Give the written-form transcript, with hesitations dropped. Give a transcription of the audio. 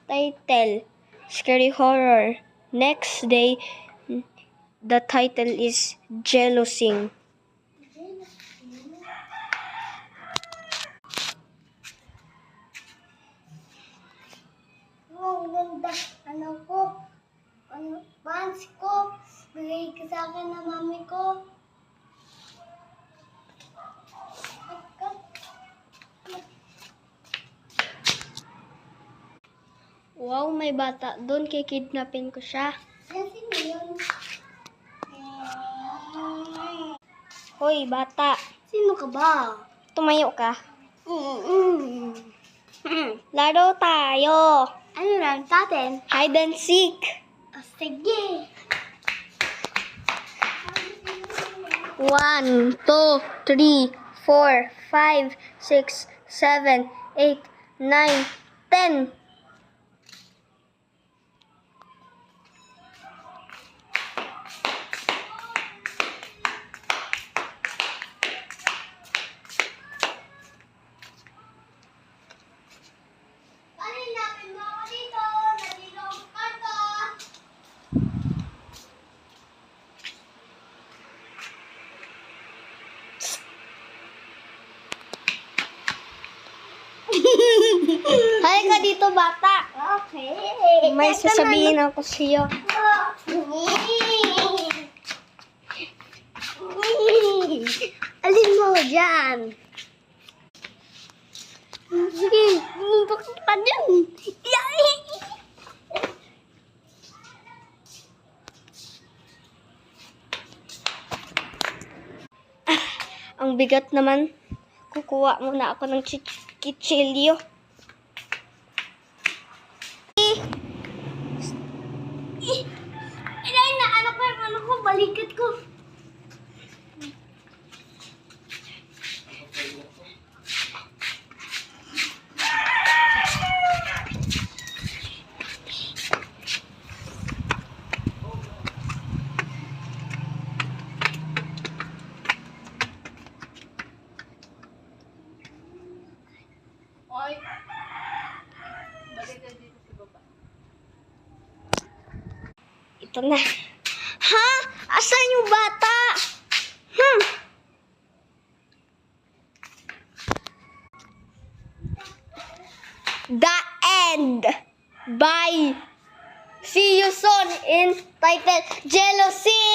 Title, Scary Horror. Next day, the title is Jealousy. Ang ganda, pants ko, bigay ka sa akin ng mami ko. Wow, may bata doon. Kikidnapin ko siya. Sino yun? Hoy, bata. Sino ka ba? Tumayo ka. Laro tayo. Ano lang natin? Hide and seek. Sige. 1, 2, 3, 4, 5, 6, 7, 8, 9, 10. Palinapin mo ako dito. Nandito ang karton. Halika dito, bata. Okay. May sasabihin ako sa'yo. Alin mo dyan? Sige, bakit ka dyan? Ang bigat naman. Kukuha muna ako ng kitsilyo. Inay na, ano ko, balikat ko. Ito na. Ha? Asan yung bata? The end. Bye. See you soon in title Jealousy.